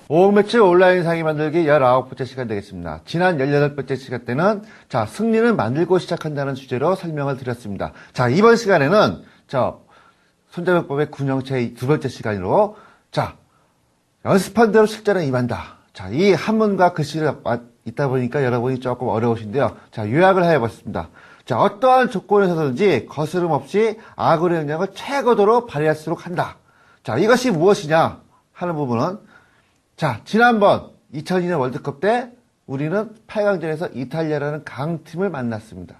오매치 온라인 상위 만들기 19번째 시간 되겠습니다. 지난 18번째 시간 때는 승리는 만들고 시작한다는 주제로 설명을 드렸습니다. 이번 시간에는 손자병법의 군형체 두 번째 시간으로 연습한 대로 실전에 임한다. 이 한문과 글씨를 있다 보니까 여러분이 조금 어려우신데요. 요약을 해봤습니다. 어떠한 조건에서든지 거스름 없이 아군의 역량을 최고도로 발휘할수록 한다. 이것이 무엇이냐 하는 부분은 지난번 2002년 월드컵 때 우리는 8강전에서 이탈리아라는 강팀을 만났습니다.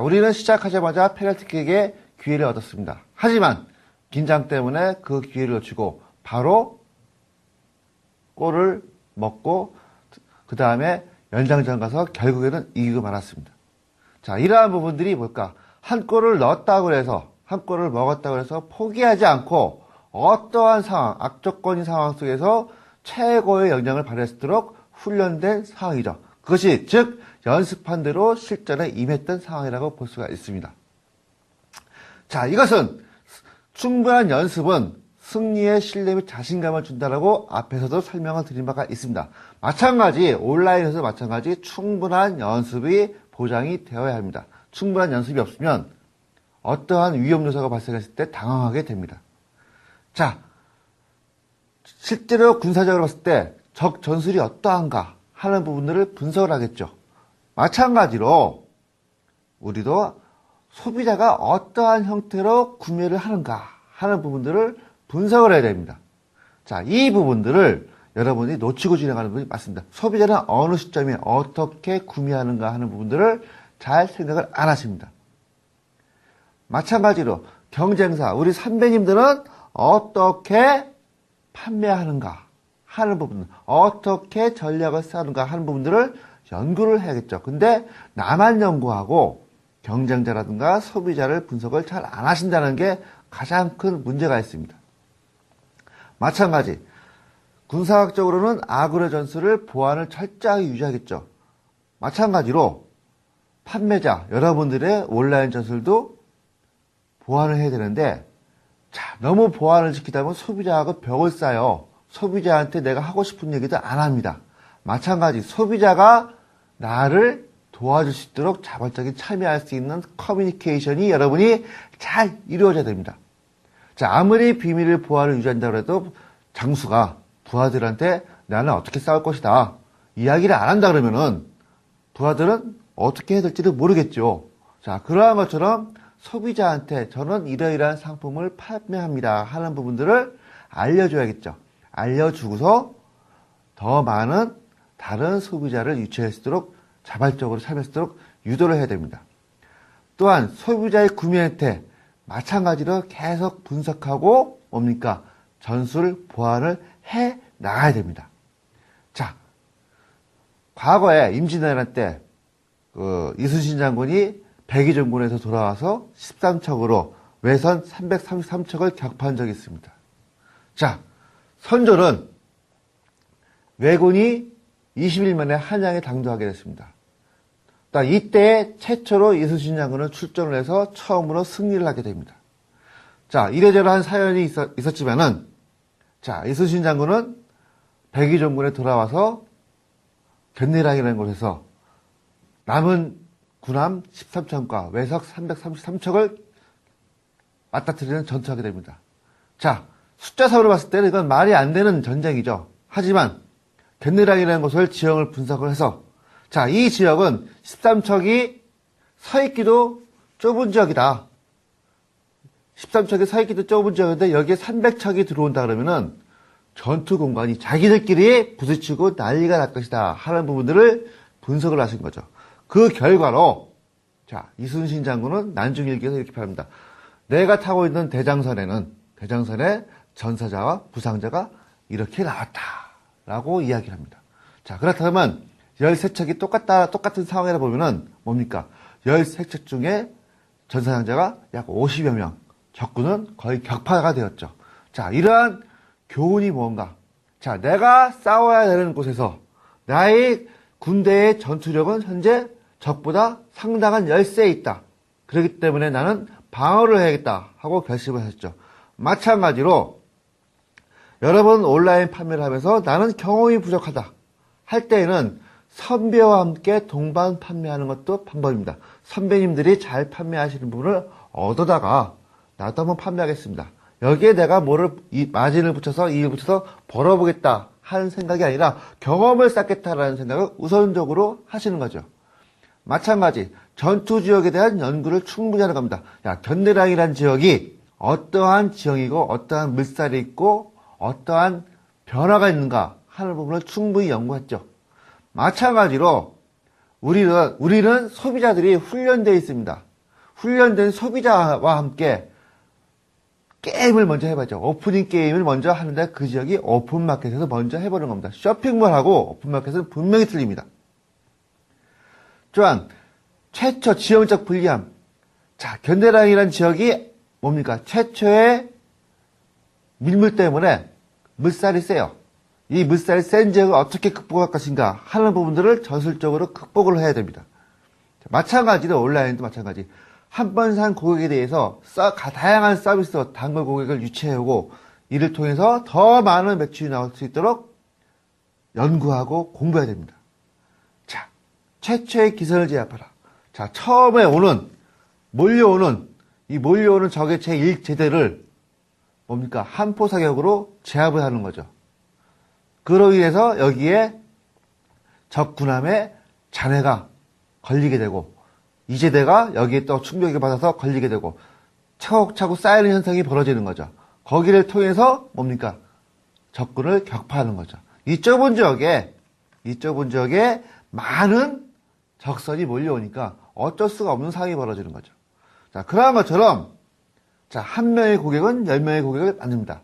우리는 시작하자마자 페널티킥의 기회를 얻었습니다. 하지만 긴장 때문에 그 기회를 놓치고 바로 골을 먹고 그 다음에 연장전 가서 결국에는 이기고 말았습니다. 이러한 부분들이 뭘까? 한 골을 넣었다고 해서, 한 골을 먹었다고 해서 포기하지 않고 어떠한 상황, 악조건인 상황 속에서 최고의 역량을 발휘했도록 훈련된 상황이죠. 그것이 즉 연습한 대로 실전에 임했던 상황이라고 볼 수가 있습니다. 이것은 충분한 연습은 승리의 신뢰 및 자신감을 준다라고 앞에서도 설명을 드린 바가 있습니다. 마찬가지 온라인에서 마찬가지 충분한 연습이 보장이 되어야 합니다. 충분한 연습이 없으면 어떠한 위험 요소가 발생했을 때 당황하게 됩니다. 실제로 군사적으로 봤을 때 적 전술이 어떠한가 하는 부분들을 분석을 하겠죠. 마찬가지로 우리도 소비자가 어떠한 형태로 구매를 하는가 하는 부분들을 분석을 해야 됩니다. 이 부분들을 여러분이 놓치고 진행하는 부분이 맞습니다. 소비자는 어느 시점에 어떻게 구매하는가 하는 부분들을 잘 생각을 안 하십니다. 마찬가지로 경쟁사, 우리 선배님들은 어떻게 판매하는가 하는 부분, 어떻게 전략을 쌓는가 하는 부분들을 연구를 해야겠죠. 근데 나만 연구하고 경쟁자라든가 소비자를 분석을 잘 안 하신다는 게 가장 큰 문제가 있습니다. 마찬가지 군사학적으로는 아군의 전술을 보안을 철저하게 유지하겠죠. 마찬가지로 판매자, 여러분들의 온라인 전술도 보안을 해야 되는데 너무 보안을 지키다 보면 소비자하고 벽을 쌓아요. 소비자한테 내가 하고 싶은 얘기도 안 합니다. 마찬가지 소비자가 나를 도와줄 수 있도록 자발적인 참여할 수 있는 커뮤니케이션이 여러분이 잘 이루어져야 됩니다. 아무리 비밀을 보안을 유지한다고 해도 장수가 부하들한테 나는 어떻게 싸울 것이다 이야기를 안 한다 그러면은 부하들은 어떻게 해야 될지를 모르겠죠. 그러한 것처럼 소비자한테 저는 이러이러한 상품을 판매합니다 하는 부분들을 알려줘야겠죠. 알려주고서 더 많은 다른 소비자를 유치할 수 있도록 자발적으로 참여할 수 있도록 유도를 해야 됩니다. 또한 소비자의 구매 형태 마찬가지로 계속 분석하고 뭡니까? 전술 보완을 해 나가야 됩니다. 과거에 임진왜란 때 이순신 장군이 백의정군에서 돌아와서 13척으로 외선 333척을 격파한 적이 있습니다. 선조는 왜군이 20일 만에 한양에 당도하게 됐습니다. 이때 최초로 이순신 장군은 출전을 해서 처음으로 승리를 하게 됩니다. 이래저래한 사연이 있었지만은 이순신 장군은 백의정군에 돌아와서 견내랑이라는 곳에서 남은 군함 13척과 외석 333척을 맞닥뜨리는 전투하게 됩니다. 숫자상으로 봤을 때는 이건 말이 안 되는 전쟁이죠. 하지만 견내랑이라는 곳을 지형을 분석을 해서 이 지역은 13척이 서 있기도 좁은 지역이다. 13척이 서 있기도 좁은 지역인데 여기에 300척이 들어온다 그러면은 전투 공간이 자기들끼리 부딪히고 난리가 날 것이다 하는 부분들을 분석을 하신 거죠. 그 결과로 이순신 장군은 난중일기에서 이렇게 표현합니다. 내가 타고 있는 대장선에 전사자와 부상자가 이렇게 나왔다라고 이야기를 합니다. 그렇다면 13척이 똑같은 상황이라 보면은 뭡니까? 13척 중에 전사상자가 약 50여 명, 적군은 거의 격파가 되었죠. 이러한 교훈이 뭔가? 내가 싸워야 되는 곳에서 나의 군대의 전투력은 현재 적보다 상당한 열세에 있다. 그렇기 때문에 나는 방어를 해야겠다 하고 결심을 했죠. 마찬가지로 여러분 온라인 판매를 하면서 나는 경험이 부족하다 할 때에는 선배와 함께 동반 판매하는 것도 방법입니다. 선배님들이 잘 판매하시는 부분을 얻어다가 나도 한번 판매하겠습니다. 여기에 내가 마진을 붙여서 이익을 붙여서 벌어보겠다 하는 생각이 아니라 경험을 쌓겠다라는 생각을 우선적으로 하시는 거죠. 마찬가지 전투 지역에 대한 연구를 충분히 하는 겁니다. 견대량이라는 지역이 어떠한 지형이고 어떠한 물살이 있고 어떠한 변화가 있는가 하는 부분을 충분히 연구했죠. 마찬가지로 우리는 소비자들이 훈련되어 있습니다. 훈련된 소비자와 함께 게임을 먼저 해봤죠. 오프닝 게임을 먼저 하는데 그 지역이 오픈마켓에서 먼저 해보는 겁니다. 쇼핑몰하고 오픈마켓은 분명히 틀립니다. 또한 최초 지형적 불리함. 자, 견대량이라는 지역이 뭡니까? 최초의 밀물 때문에 물살이 세요. 이 물살이 센 지역을 어떻게 극복할 것인가 하는 부분들을 전술적으로 극복을 해야 됩니다. 마찬가지로 온라인도 마찬가지. 한 번 산 고객에 대해서 다양한 서비스, 단골 고객을 유치해오고 이를 통해서 더 많은 매출이 나올 수 있도록 연구하고 공부해야 됩니다. 자, 최초의 기선을 제압하라. 자, 처음에 몰려오는 적의 제1제대를 뭡니까? 한포 사격으로 제압을 하는 거죠. 그로 인해서 여기에 적군함의 잔해가 걸리게 되고 이 제대가 여기에 또 충격을 받아서 걸리게 되고 차곡차곡 쌓이는 현상이 벌어지는 거죠. 거기를 통해서 뭡니까? 적군을 격파하는 거죠. 이 좁은 지역에 많은 적선이 몰려오니까 어쩔 수가 없는 상황이 벌어지는 거죠. 자, 그러한 것처럼 한 명의 고객은 10명의 고객을 만듭니다.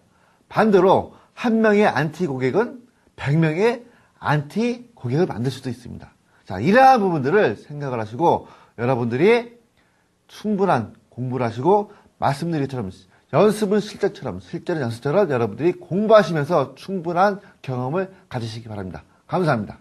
반대로 한 명의 안티 고객은 100명의 안티 고객을 만들 수도 있습니다. 자, 이러한 부분들을 생각을 하시고 여러분들이 충분한 공부를 하시고 말씀드린 것처럼 연습은 실전처럼 실전은 연습처럼 여러분들이 공부하시면서 충분한 경험을 가지시기 바랍니다. 감사합니다.